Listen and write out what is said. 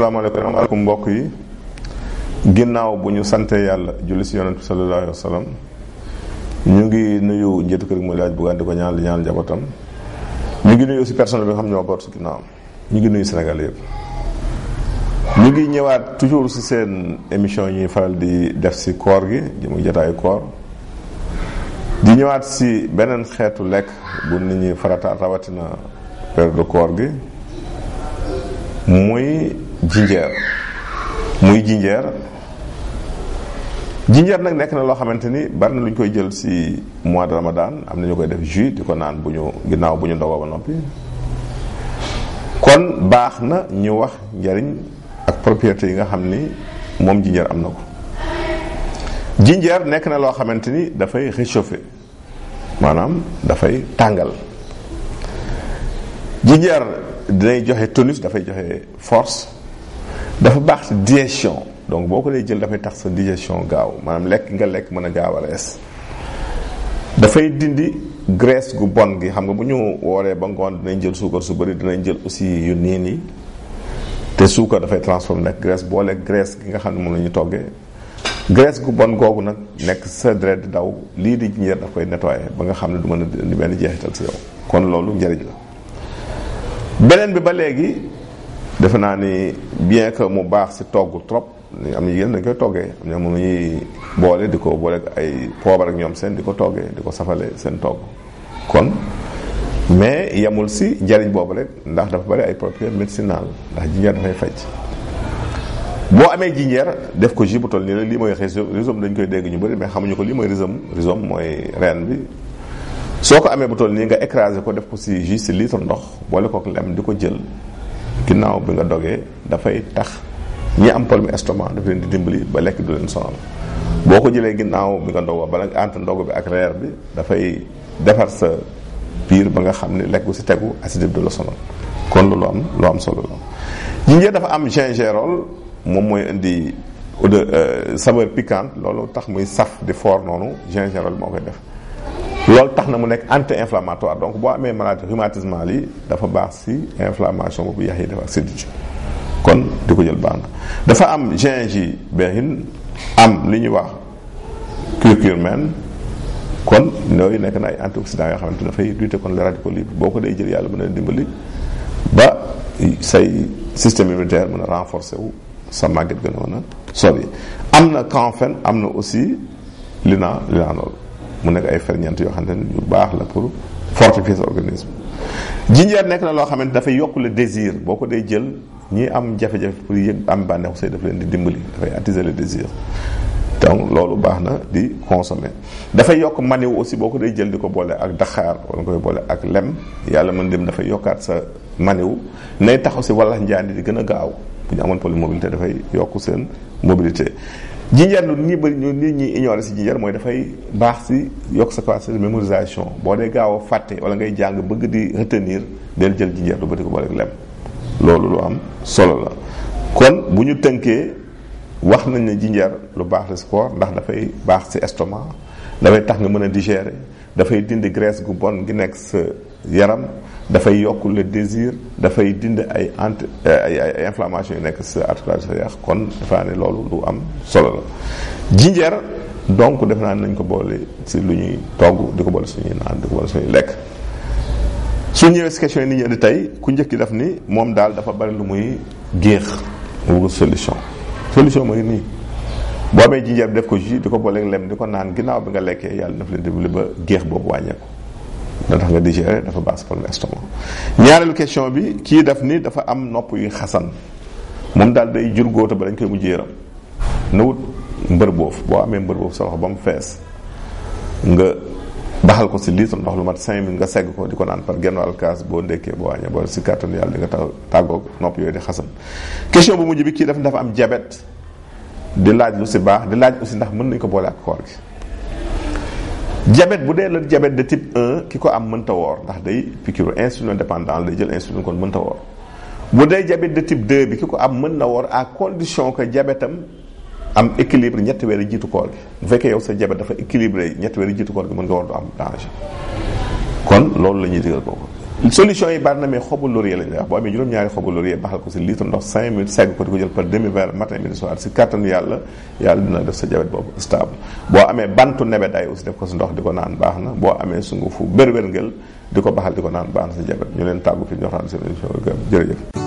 asalaamaaleykum mbokk yi ginnaaw bu ñu sante yàlla julli si yonent bi sallallahu alayhi wa sallam ñu ngi nuyu njiitu kër gi muy laaj buggaan di ko ñaan li ñaan njabootam ñu ngi nuyu aussi personnel bi nga xam ñoo boot si ginnaaw ñu ngi nuyu Sénégal yëpp ñu ngi ñëwaat toujours si seen émission yi ñuy faral di def si koor gi di muy jotaayu koor di ñëwaat si beneen xeetu lekk bu nit ñi farata rawatina période de koor gi muy jinjeer nag nekk na loo xamante ni bari na lu ñu koy jël ci mois de Ramadan am na ñu koy def jus di ko naan bu ñu ginnaaw bu ñu ndogoo ba noppi kon baax na ñu wax njariñ ak propriété yi nga xam ni moom jinjeer am na ko. jinjeer nekk na loo xamante ni dafay réchauffer maanaam dafay tàngal. jinjeer dinay joxe tonus, dafay joxe force, dafa baax ci digestion donc boo ko dee jël dafay tax sa digestion gaaw maanaam lekk nga lekk mën a gaaw a rees. dafay dindi graisse gu bon gi xam nga bu ñu wooree ba ngoon dinañ jël suukar su bëri dinañ jël aussi yu niin yi te suukar dafay transformer nekk graisse boo lekk graisse gi nga xam ne moom la ñu toggee graisse gu bon googu nag nekk sa deret di daw lii di jinjeer daf koy nettoyer ba nga xam ne du mën a indi benn jeexital si yow kon loolu njëriñ la. beneen bi ba léegi defe naa ni bien que mu baax si togg trop am na yéen dañ koy toggee am na moom ñuy boole di ko boole ak ay poobar ak ñoom seen di ko toggee di ko safale seen togg kon mais yemul si njariñ boobu rek ndax dafa bari ay propriétés médicinales ndax jinjeer dafay faj boo amee jinjeer def ko jus bu toll nii la lii mooy rhizome dañ koy dégg ñu bëri mais xamuñu ko lii mooy rhizome mooy reen bi soo ko amee bu toll nii nga écrasé ko def ko si jus si litre ndox boole ko lem di ko jël ginnaaw bi nga dogee dafay tax ñi am problème estomac daf leen di dimbali ba lekk du leen sonal boo ko jëlee ginnaaw bi nga ndogoo bala nga entre ndogu bi ak reer bi dafay defar sa biir ba nga xam ne lekk bu si tegu acide du la sonal kon lu am solo la. jinjeer dafa am gingerol moom mooy indi saveur piquante loolu tax muy saf di fort noonu gingerol moo koy def. loolu tax na mu nekk anti-inflammatoire donc boo amee maladie rhumatismale yi dafa baax si inflammation boobu yax yi dafa ak sédditu kon di ko jël baax na. dafa am gingiberine am li ñuy wax curcumine kon yooyu nekk na ay antioxydants yoo xamante dafay lutter contre les radicaux libres boo ko dee jël yàlla mën a dimbali ba say système immunitaire mën a renforcer wu sa màgget gënoon a sori. am na camphène am na aussi linalool mu nekk ay ferñeent yoo xamante ne yu baax la pour fortifier sa organisme. jinjeer nekk na loo xamante dafay yokk le désir boo ko dee jël ñi am jafe-jafe pour yëg am bànneexu say daf leen di dimbali dafay attiser le désir donc loolu baax na di consommer. dafay yokk maniw aussi boo ko dee jël di ko boole ak daxaar wala nga koy boole ak lem yàlla mën dem dafay yokkaat sa maniw nay tax aussi wala njaandi di gën a gaaw bu ñu amoon polymobilité dafay yokk seen mobilité. jinjeer lu nit ñi ignoré si jinjeer mooy dafay baax si yokk sa capacité de mémorisation boo dee gaaw a fàtte wala ngay jàng bëgg di retenir del jël jinjeer lu bëri ko boole ak lem loolu lu am solo la. kon bu ñu tënkee wax nañ ne jinjeer lu baax la si koor ndax dafay baax si estomac dafay tax nga mën a digérer dafay dindi graisse gu bon gi nekk sa yaram dafay yokk le désir dafay dindi ay inflammation yu nekk sa articulation sa yax kon dafa ne loolu lu am solo la. jinjeer donc def naa nañ ko boole si lu ñuy togg di ko boole suñuy naan di ko boole suñuy lekk. su ñëwee si question yi nit ñi di tey ku njëkk ki def ni moom daal dafa bari lu muy géex mu bëgg solution mooy nii boo amee jinjeer bi def ko jus di ko boole lem di ko naan ginnaaw bi nga lekkee yàlla daf leen dimbali ba géex boobu wàññeeku. da tax nga digérer dafa baax sa problème estomac. ñaareelu question bi kii def ni dafa am nopp yu xasan moom daal day jur góota ba dañ koy mujj yaram na wut mbër boofu boo amee mbër boofu sa loxo ba mu fees nga baxal ko si litre ndox lu mat 5 minutes nga segg ko di ko naan par genn wàll kaas boo ndekkee boo wàññee boo si kàttan yàlla di nga tàggoog nopp yooyu di xasan. question bu mujj bi kii def dafa am diabète di laaj lu si baax di laaj aussi ndax mën nañu ko boole ak koor gi. diabète bu dee la diabète de type 1 ki ko am mënta woor ndax day piqûre insuline dépendant day jël insuline kon mënta woor bu dee diabète de type 2 bi ki ko am mën na woor à condition que diabète am équilibre ñetti weer yi jiitu koor gi bu fekkee yow sa diabète dafa équilibré ñetti weer yi jiitu koor gi mën nga woor du am danger kon loolu la ñuy digal boobu solution yi bari na mais xobu laurier lañ lay wax boo amee juróom-ñaari xobu laurier baxal ko si litre ndox 5 minutes segg ko di ko jël par demi-verre matin midi soir si kattanu yàlla dina def sa jabet boobu stable. boo amee bantu nebedaay aussi def ko si ndox di ko naan baax na boo amee sungufu bër-wérngël di ko baxal di ko naan baax na sa jabet. ñu leen tàggu fi ñu waxtaan seen émission jërëjëf.